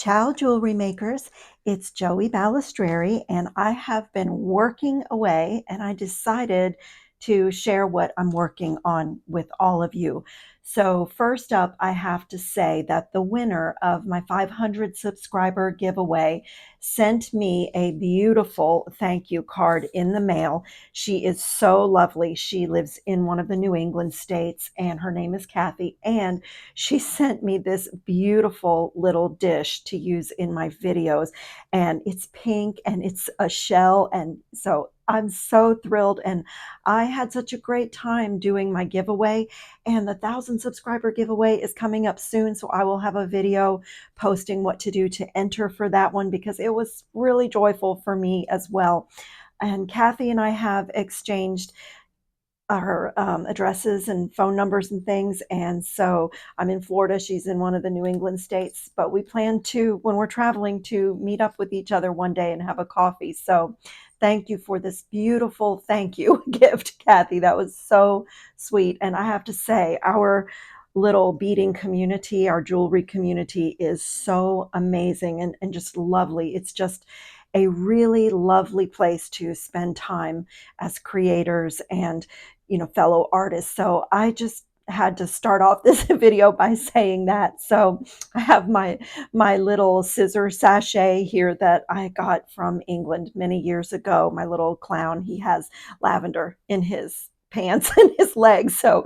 Ciao, jewelry makers. It's Joey Balestrieri, and I have been working away, and I decided to share what I'm working on with all of you. So, first up, I have to say that the winner of my 500 subscriber giveaway sent me a beautiful thank you card in the mail. She is so lovely. She lives in one of the New England states, and her name is Kathy. And she sent me this beautiful little dish to use in my videos, and it's pink and it's a shell, and so I'm so thrilled. And I had such a great time doing my giveaway, and the 1,000 subscriber giveaway is coming up soon, so I will have a video posting what to do to enter for that one because it was really joyful for me as well. And Kathy and I have exchanged our addresses and phone numbers and things. And so I'm in Florida. She's in one of the New England states. But we plan to, when we're traveling, to meet up with each other one day and have a coffee. So thank you for this beautiful thank you gift, Kathy. That was so sweet. And I have to say, our little beading community, our jewelry community is so amazing and just lovely. It's just a really lovely place to spend time as creators and fellow artists. So I just had to start off this video by saying that. So I have my little scissor sachet here that I got from England many years ago. My little clown, he has lavender in his pants and his legs, so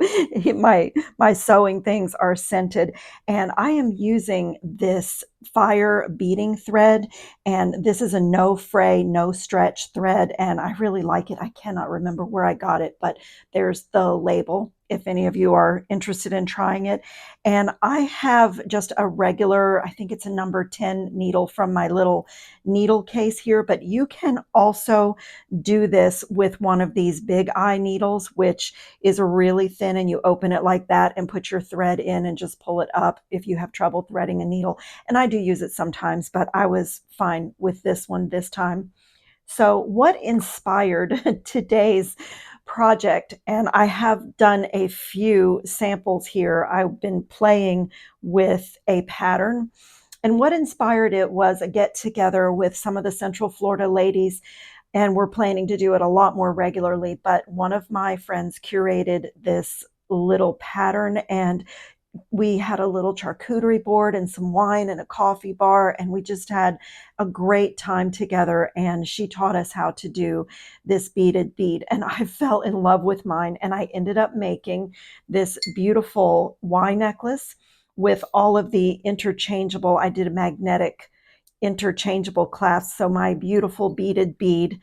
my sewing things are scented. And I am using this fire beading thread, and this is a no fray, no stretch thread, and I really like it. I cannot remember where I got it, but there's the label if any of you are interested in trying it. And I have just a regular, I think it's a number 10 needle from my little needle case here, but you can also do this with one of these big eye needles, which is really thin, and you open it like that and put your thread in and just pull it up if you have trouble threading a needle. And I do use it sometimes, but I was fine with this one this time. So what inspired today's project? And I have done a few samples here. I've been playing with a pattern. And what inspired it was a get together with some of the Central Florida ladies, and we're planning to do it a lot more regularly. But one of my friends curated this little pattern, and we had a little charcuterie board and some wine and a coffee bar, and we just had a great time together. And she taught us how to do this beaded bead, and I fell in love with mine, and I ended up making this beautiful Y necklace with all of the interchangeable. I did a magnetic interchangeable clasp, so my beautiful beaded bead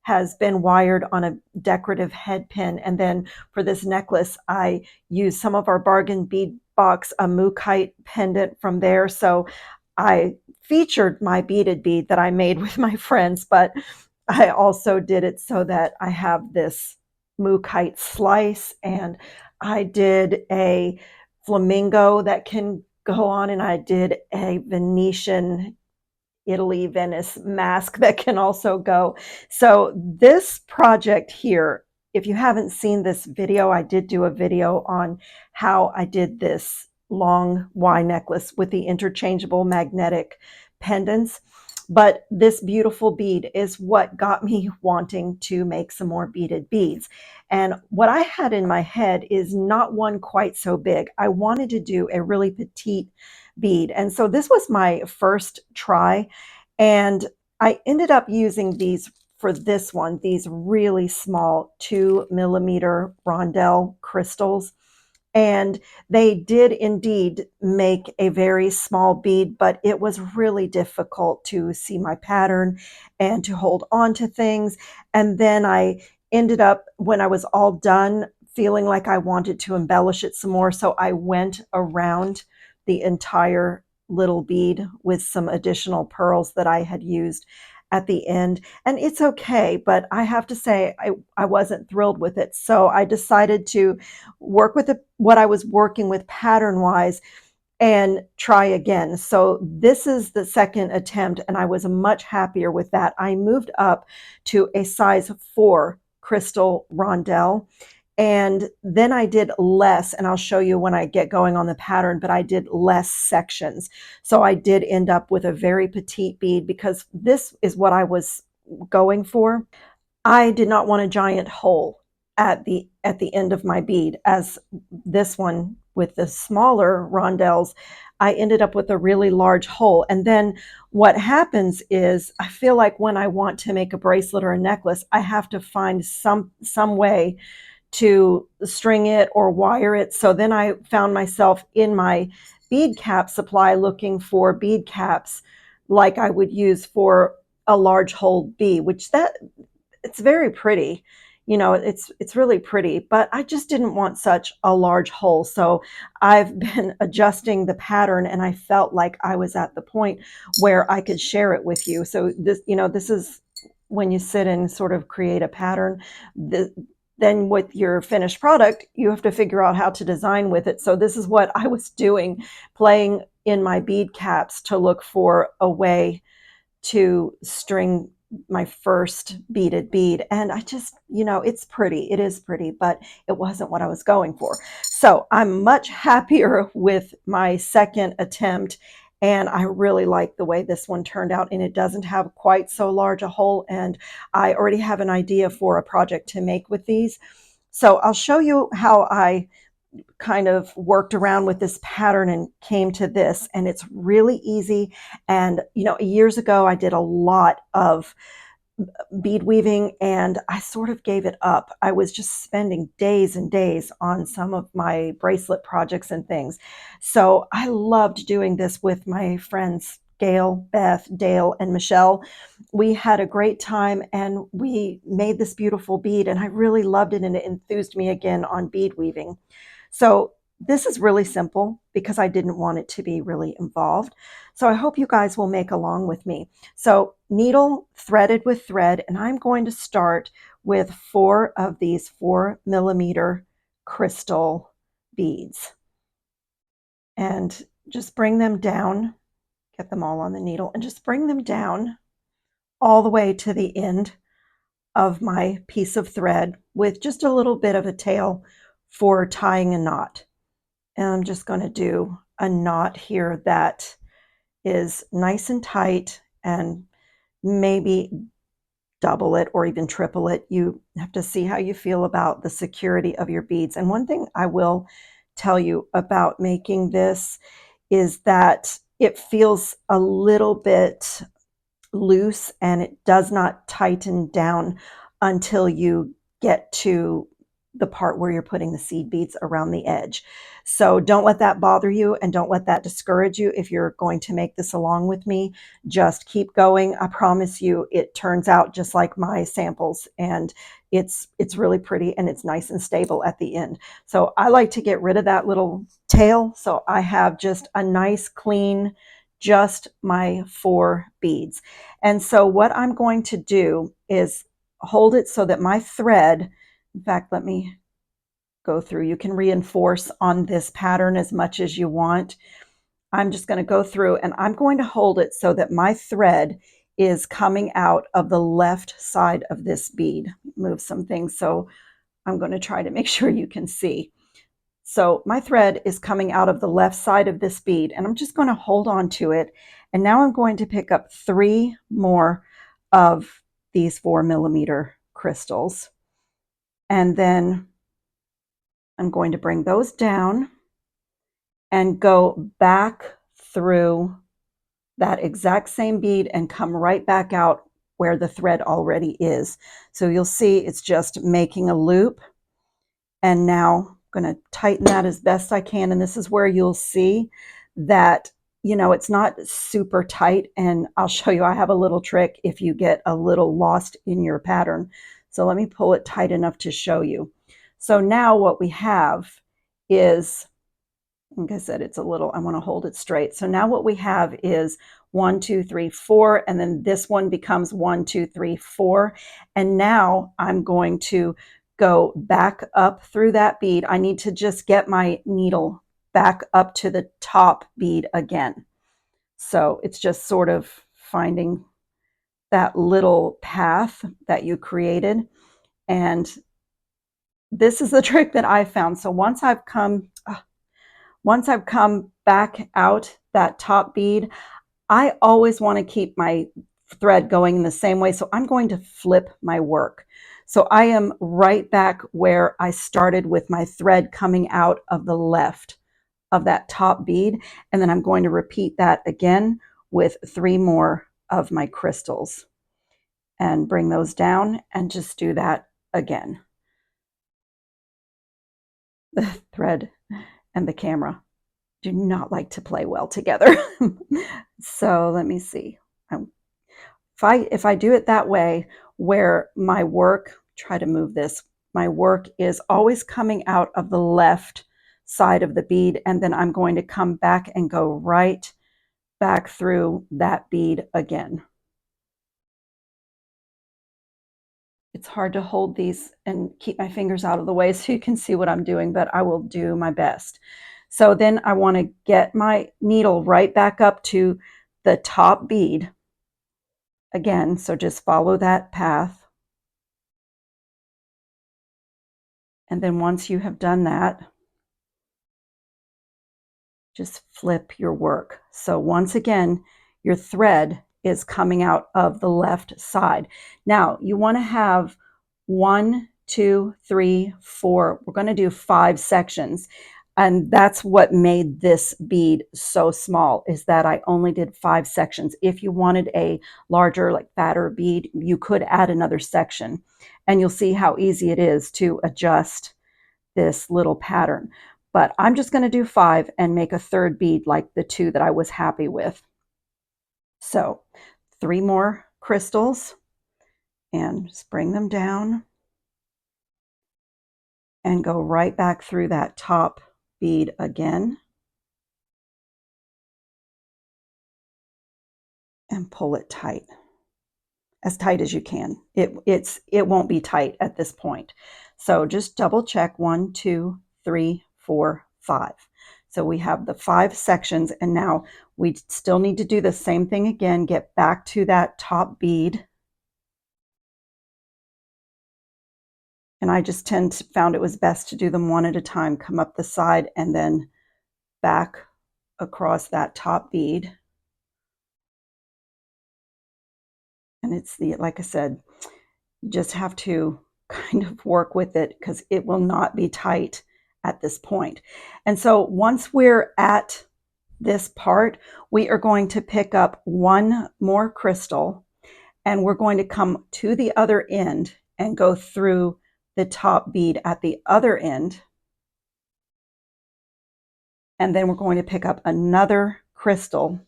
has been wired on a decorative head pin. And then for this necklace, I used some of our bargain bead box, a mookaite pendant from there. So I featured my beaded bead that I made with my friends, but I also did it so that I have this mookaite slice, and I did a flamingo that can go on, and I did a Venetian Italy, Venice mask that can also go. So this project here, if you haven't seen this video, I did do a video on how I did this long Y necklace with the interchangeable magnetic pendants. But this beautiful bead is what got me wanting to make some more beaded beads. And what I had in my head is not one quite so big. I wanted to do a really petite bead. And so this was my first try. And I ended up using these for this one, these really small 2 millimeter rondelle crystals. And they did indeed make a very small bead, but it was really difficult to see my pattern and to hold on to things. And then I ended up, when I was all done, feeling like I wanted to embellish it some more. So I went around the entire little bead with some additional pearls that I had used at the end. And it's okay, but I have to say I wasn't thrilled with it. So I decided to work with what I was working with pattern wise and try again. So this is the second attempt, and I was much happier with that. I moved up to a size 4 crystal rondelle, And then I did less, and I'll show you when I get going on the pattern, but I did less sections. So I did end up with a very petite bead because this is what I was going for. I did not want a giant hole at the end of my bead, as this one with the smaller rondelles, I ended up with a really large hole. And then what happens is I feel like when I want to make a bracelet or a necklace, I have to find some way to string it or wire it. So then I found myself in my bead cap supply looking for bead caps like I would use for a large hole bead, which that it's very pretty. You know, it's really pretty, but I just didn't want such a large hole. So I've been adjusting the pattern, and I felt like I was at the point where I could share it with you. So this, you know, this is when you sit and sort of create a pattern. Then with your finished product, you have to figure out how to design with it. So this is what I was doing, playing in my bead caps to look for a way to string my first beaded bead. And I just, you know, it's pretty. It is pretty, but it wasn't what I was going for. So I'm much happier with my second attempt. And I really like the way this one turned out. And it doesn't have quite so large a hole. And I already have an idea for a project to make with these. So I'll show you how I kind of worked around with this pattern and came to this, and it's really easy. And you know, years ago I did a lot of bead weaving, and I sort of gave it up. I was just spending days and days on some of my bracelet projects and things. So I loved doing this with my friends Gail, Beth, Dale, and Michelle. We had a great time, and we made this beautiful bead, and I really loved it, and it enthused me again on bead weaving. So this is really simple because I didn't want it to be really involved. So I hope you guys will make along with me. So needle threaded with thread, and I'm going to start with 4 of these 4mm crystal beads. And just bring them down, get them all on the needle, and just bring them down all the way to the end of my piece of thread with just a little bit of a tail for tying a knot. And I'm just going to do a knot here that is nice and tight, and maybe double it or even triple it. You have to see how you feel about the security of your beads. And one thing I will tell you about making this is that it feels a little bit loose, and it does not tighten down until you get to the part where you're putting the seed beads around the edge. So don't let that bother you, and don't let that discourage you if you're going to make this along with me. Just keep going. I promise you it turns out just like my samples, and it's really pretty, and it's nice and stable at the end. So I like to get rid of that little tail, so I have just a nice clean, just my 4 beads. And so what I'm going to do is hold it so that my thread, in fact, let me go through. You can reinforce on this pattern as much as you want. I'm just going to go through, and I'm going to hold it so that my thread is coming out of the left side of this bead. Move some things, so I'm going to try to make sure you can see. So my thread is coming out of the left side of this bead, and I'm just going to hold on to it. And now I'm going to pick up 3 more of these 4mm crystals. And then I'm going to bring those down and go back through that exact same bead and come right back out where the thread already is. So you'll see it's just making a loop. And now I'm going to tighten that as best I can. And this is where you'll see that, you know, it's not super tight. And I'll show you, I have a little trick if you get a little lost in your pattern. So let me pull it tight enough to show you. So now what we have is, like I said, it's a little, I want to hold it straight. So now what we have is 1, 2, 3, 4, and then this one becomes 1, 2, 3, 4. And now I'm going to go back up through that bead. I need to just get my needle back up to the top bead again. So it's just sort of finding that little path that you created. And this is the trick that I found. So once I've come back out that top bead, I always want to keep my thread going in the same way. So I'm going to flip my work. So I am right back where I started with my thread coming out of the left of that top bead. And then I'm going to repeat that again with 3 more of my crystals and bring those down and just do that again. The thread and the camera do not like to play well together. So let me see. If I do it that way, where my work, try to move this, my work is always coming out of the left side of the bead, and then I'm going to come back and go right back through that bead again. It's hard to hold these and keep my fingers out of the way so you can see what I'm doing, but I will do my best. So then I want to get my needle right back up to the top bead again. So just follow that path. And then once you have done that, just flip your work. So once again, your thread is coming out of the left side. Now you want to have 1, 2, 3, 4. We're going to do 5 sections. And that's what made this bead so small, is that I only did 5 sections. If you wanted a larger, like fatter bead, you could add another section. And you'll see how easy it is to adjust this little pattern. But I'm just going to do 5 and make a third bead like the 2 that I was happy with. So 3 more crystals and just bring them down and go right back through that top bead again and pull it tight, as tight as you can. It won't be tight at this point. So just double check 1, 2, 3, 4, 5. So we have the 5 sections, and now we still need to do the same thing again, get back to that top bead. And I just found it was best to do them one at a time, come up the side and then back across that top bead. And it's like I said, you just have to kind of work with it because it will not be tight at this point. And so once we're at this part, we are going to pick up 1 more crystal, and we're going to come to the other end and go through the top bead at the other end. And then we're going to pick up another crystal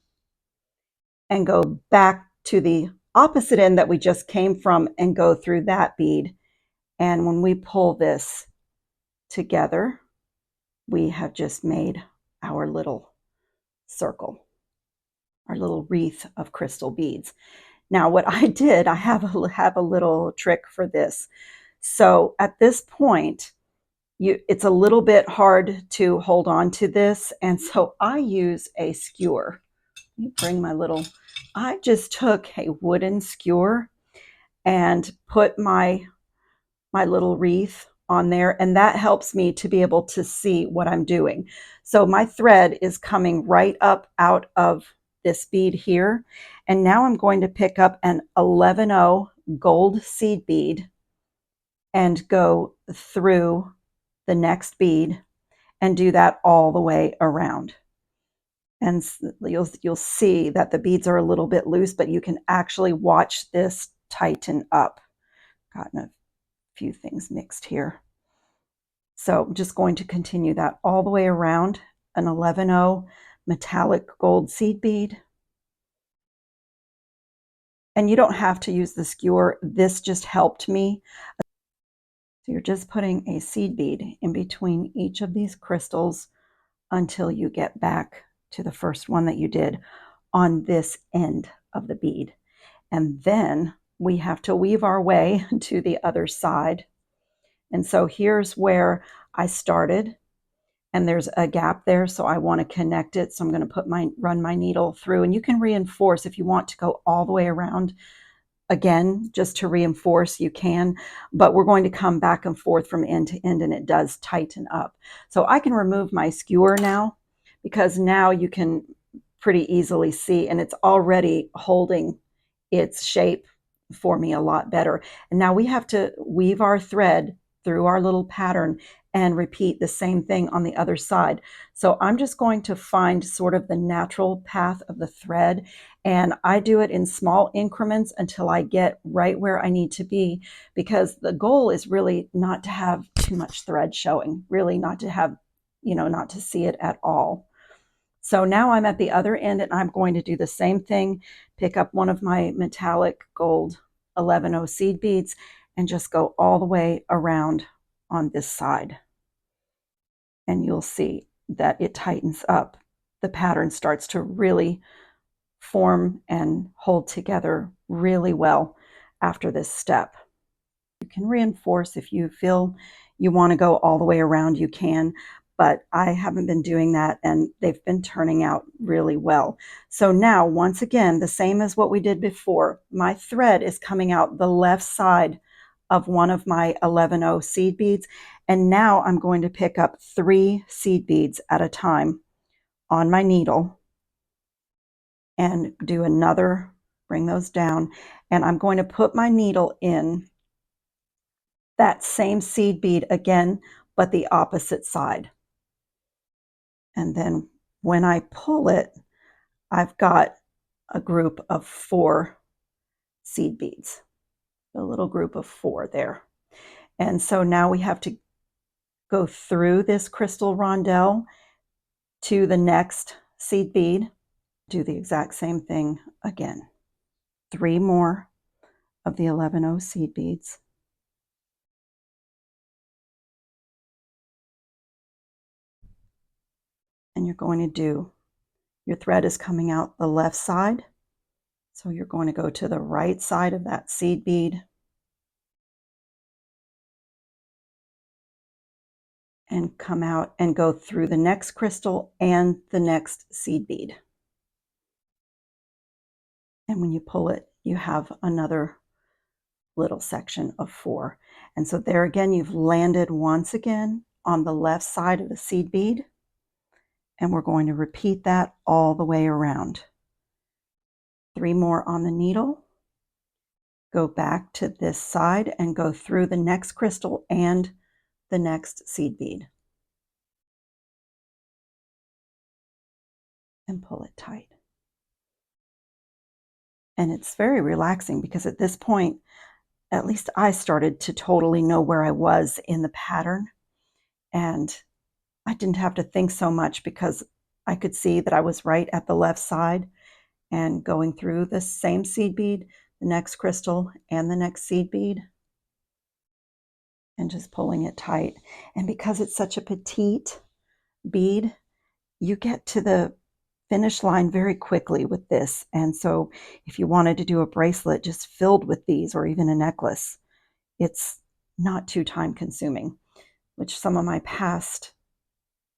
and go back to the opposite end that we just came from and go through that bead. And when we pull this together, we have just made our little circle, our little wreath of crystal beads. Now what I did, I have a little trick for this. So at this point, it's a little bit hard to hold on to this, and so I use a skewer. Let me bring my little, I just took a wooden skewer and put my little wreath on there, and that helps me to be able to see what I'm doing. So my thread is coming right up out of this bead here, and now I'm going to pick up an 11-0 gold seed bead and go through the next bead and do that all the way around. And you'll see that the beads are a little bit loose, but you can actually watch this tighten up. Gotten a few things mixed here. So I'm just going to continue that all the way around, an 11-0 metallic gold seed bead. And you don't have to use the skewer. This just helped me. So you're just putting a seed bead in between each of these crystals until you get back to the first one that you did on this end of the bead. And then we have to weave our way to the other side. And so here's where I started, and there's a gap there, so I want to connect it. So I'm going to run my needle through, and you can reinforce if you want to go all the way around again, just to reinforce, you can, but we're going to come back and forth from end to end, and it does tighten up. So I can remove my skewer now, because now you can pretty easily see, and it's already holding its shape for me a lot better. And now we have to weave our thread through our little pattern and repeat the same thing on the other side. So I'm just going to find sort of the natural path of the thread, and I do it in small increments until I get right where I need to be, because the goal is really not to have too much thread showing, really not to have, not to see it at all. So now I'm at the other end, and I'm going to do the same thing, pick up one of my metallic gold 11-0 seed beads and just go all the way around on this side. And you'll see that it tightens up. The pattern starts to really form and hold together really well after this step. You can reinforce if you feel you want to go all the way around, you can, but I haven't been doing that, and they've been turning out really well. So now, once again, the same as what we did before, my thread is coming out the left side of one of my 11-0 seed beads, and now I'm going to pick up 3 seed beads at a time on my needle and do another, bring those down, and I'm going to put my needle in that same seed bead again, but the opposite side. And then when I pull it, I've got a group of 4 seed beads, a little group of 4 there. And so now we have to go through this crystal rondelle to the next seed bead, do the exact same thing again. 3 more of the 11-0 seed beads. And you're going to do, your thread is coming out the left side, so you're going to go to the right side of that seed bead and come out and go through the next crystal and the next seed bead. And when you pull it, you have another little section of 4. And so there again, you've landed once again on the left side of the seed bead. And we're going to repeat that all the way around. 3 more on the needle. Go back to this side and go through the next crystal and the next seed bead. And pull it tight. And it's very relaxing, because at this point, at least I started to totally know where I was in the pattern. And I didn't have to think so much, because I could see that I was right at the left side and going through the same seed bead, the next crystal, and the next seed bead, and just pulling it tight. And because it's such a petite bead, you get to the finish line very quickly with this. And so if you wanted to do a bracelet just filled with these, or even a necklace, it's not too time consuming, which some of my past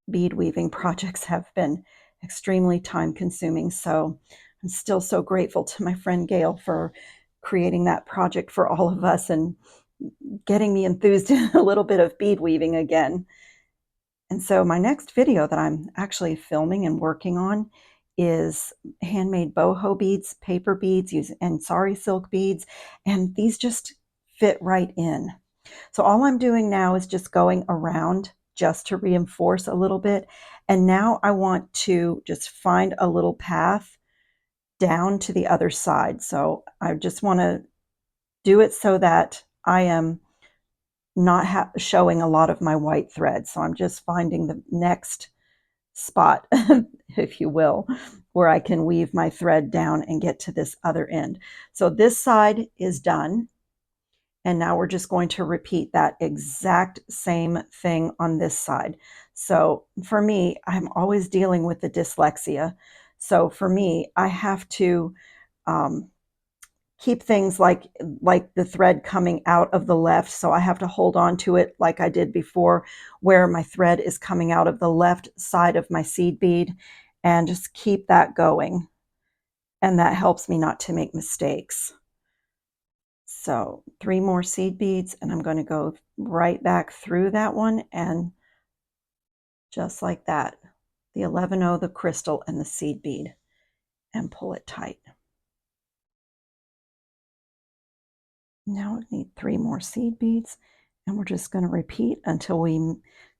bead weaving projects have been extremely time consuming. So I'm still so grateful to my friend Gail for creating that project for all of us and getting me enthused in a little bit of bead weaving again. And so my next video that I'm actually filming and working on is handmade boho beads, paper beads, and sari silk beads, and these just fit right in. So all I'm doing now is just going around just to reinforce a little bit. And now I want to just find a little path down to the other side. So I just want to do it so that I am not showing a lot of my white thread. So I'm just finding the next spot, if you will, where I can weave my thread down and get to this other end. So this side is done. And now we're just going to repeat that exact same thing on this side. So for me, I'm always dealing with the dyslexia. So for me, I have to keep things like the thread coming out of the left. So I have to hold on to it like I did before, where my thread is coming out of the left side of my seed bead, and just keep that going. And that helps me not to make mistakes. So 3 more seed beads, and I'm going to go right back through that one, and just like that, the 11O, the crystal, and the seed bead, and pull it tight. Now we need 3 more seed beads, and we're just going to repeat until we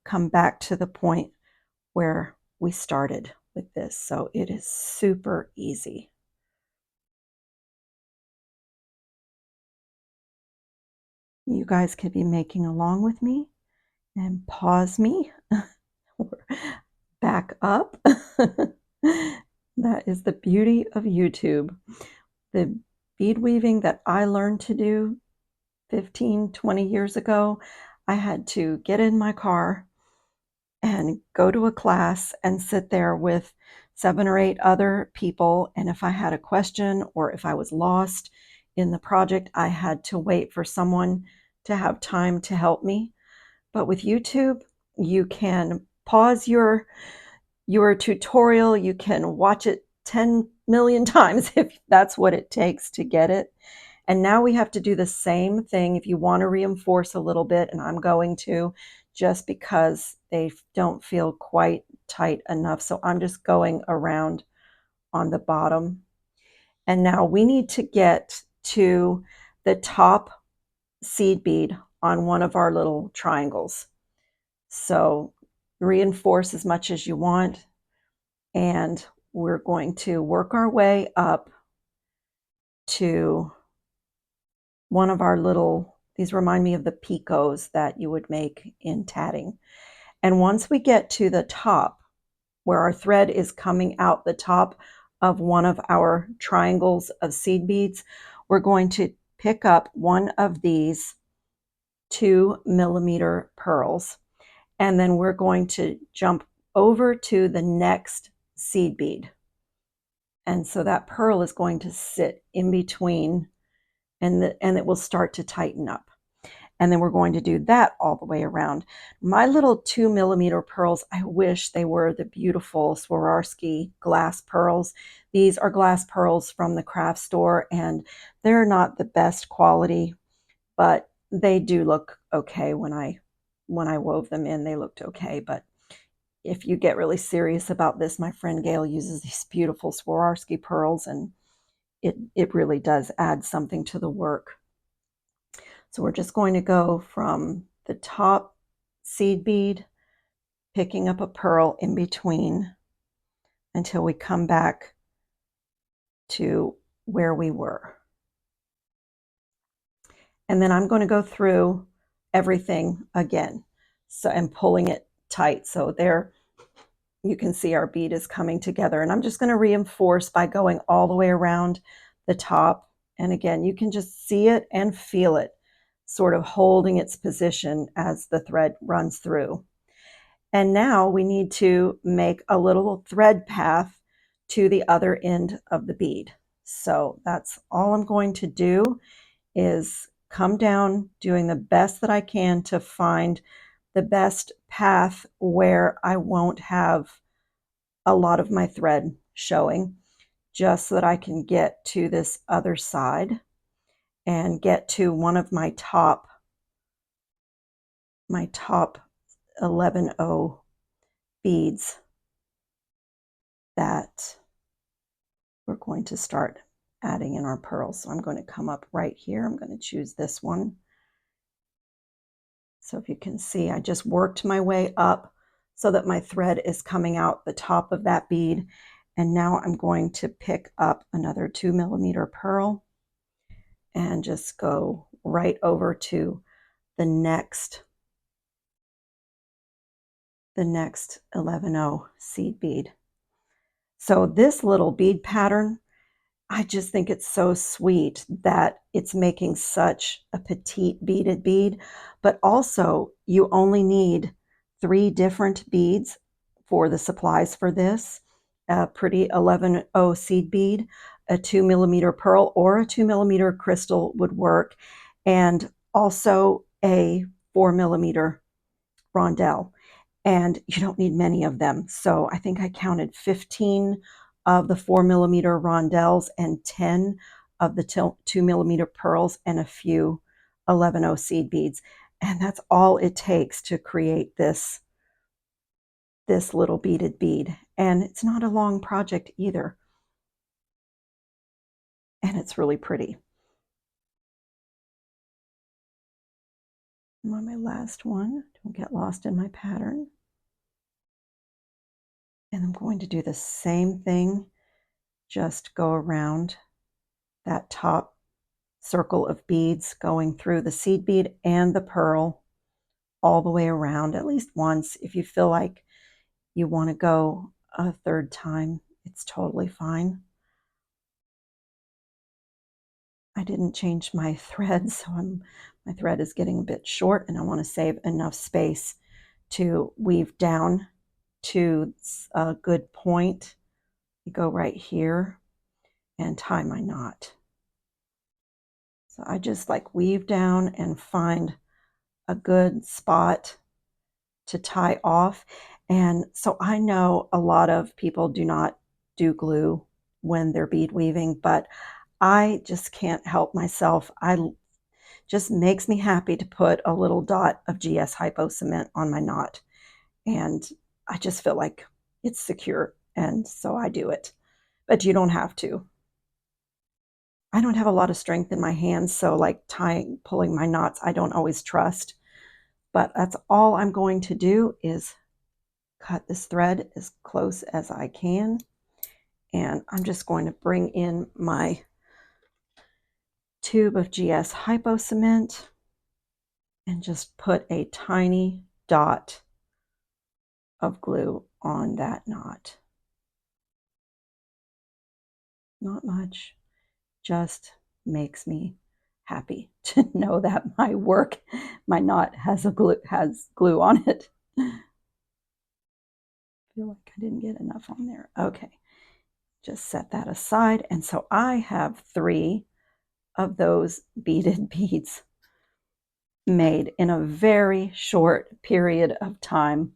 come back to the point where we started with this. So it is super easy. You guys could be making along with me and pause me or back up. That is the beauty of YouTube. The bead weaving that I learned to do 15, 20 years ago, I had to get in my car and go to a class and sit there with 7 or 8 other people. And if I had a question or if I was lost in the project, I had to wait for someone to have time to help me. But with YouTube, you can pause your tutorial, you can watch it 10 million times if that's what it takes to get it. And now we have to do the same thing if you want to reinforce a little bit, and I'm going to, just because they don't feel quite tight enough. So I'm just going around on the bottom. And now we need to get to the top seed bead on one of our little triangles. So reinforce as much as you want, and we're going to work our way up to one of our little, these remind me of the picots that you would make in tatting. And once we get to the top, where our thread is coming out the top of one of our triangles of seed beads, we're going to pick up one of these 2mm pearls, and then we're going to jump over to the next seed bead. And so that pearl is going to sit in between, and it will start to tighten up. And then we're going to do that all the way around. My little 2mm pearls, I wish they were the beautiful Swarovski glass pearls. These are glass pearls from the craft store, and they're not the best quality, but they do look okay. When I wove them in, they looked okay. But if you get really serious about this, my friend Gail uses these beautiful Swarovski pearls, and it really does add something to the work. So we're just going to go from the top seed bead, picking up a pearl in between until we come back to where we were. And then I'm going to go through everything again, so and pulling it tight. So there you can see our bead is coming together, and I'm just going to reinforce by going all the way around the top. And again, you can just see it and feel it sort of holding its position as the thread runs through. And now we need to make a little thread path to the other end of the bead. So that's all I'm going to do, is come down doing the best that I can to find the best path where I won't have a lot of my thread showing, just so that I can get to this other side and get to one of my top 11O beads that we're going to start adding in our pearls. So I'm going to come up right here. I'm going to choose this one. So if you can see, I just worked my way up so that my thread is coming out the top of that bead. And now I'm going to pick up another 2mm pearl and just go right over to the next 11O seed bead. So this little bead pattern, I just think it's so sweet that it's making such a petite beaded bead, but also you only need 3 different beads for the supplies for this. A pretty 11O seed bead, a 2mm pearl, or a 2mm crystal would work, and also a 4mm rondelle. And you don't need many of them. So I think I counted 15 of the 4mm rondelles and 10 of the 2 millimeter pearls and a few 11O seed beads. And that's all it takes to create this little beaded bead. And it's not a long project either. And it's really pretty. I'm on my last one. Don't get lost in my pattern. And I'm going to do the same thing, just go around that top circle of beads, going through the seed bead and the pearl all the way around at least once. If you feel like you want to go a third time, it's totally fine. I didn't change my thread, so my thread is getting a bit short, and I want to save enough space to weave down to a good point. You go right here and tie my knot. So I just like weave down and find a good spot to tie off. And so I know a lot of people do not do glue when they're bead weaving, but I just can't help myself. Just makes me happy to put a little dot of GS Hypo Cement on my knot. And I just feel like it's secure. And so I do it. But you don't have to. I don't have a lot of strength in my hands, so like pulling my knots, I don't always trust. But that's all I'm going to do is cut this thread as close as I can. And I'm just going to bring in my tube of GS Hypo Cement and just put a tiny dot of glue on that knot. Not much, just makes me happy to know that my knot has glue on it. I feel like I didn't get enough on there. Okay, just set that aside. And so I have 3 of those beaded beads made in a very short period of time.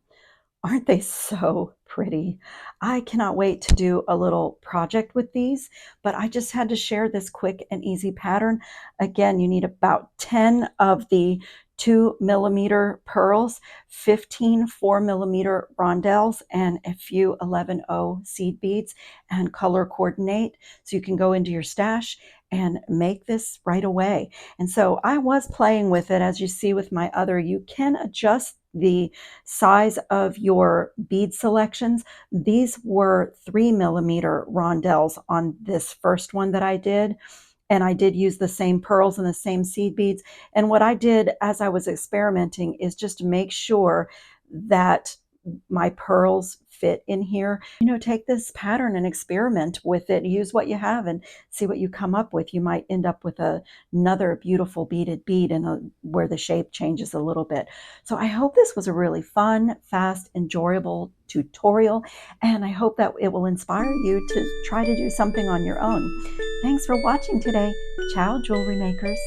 Aren't they so pretty? I cannot wait to do a little project with these, but I just had to share this quick and easy pattern. Again, you need about 10 of the 2 millimeter pearls, 15 4 millimeter rondelles, and a few 11O seed beads, and color coordinate so you can go into your stash and make this right away. And so I was playing with it, as you see with my other. You can adjust the size of your bead selections. These were 3 millimeter rondelles on this first one that I did. And I did use the same pearls and the same seed beads. And what I did as I was experimenting is just to make sure that my pearls fit in here. Take this pattern and experiment with it. Use what you have and see what you come up with. You might end up with another beautiful beaded bead where the shape changes a little bit. So I hope this was a really fun, fast, enjoyable tutorial, and I hope that it will inspire you to try to do something on your own. Thanks for watching today. Ciao, jewelry makers.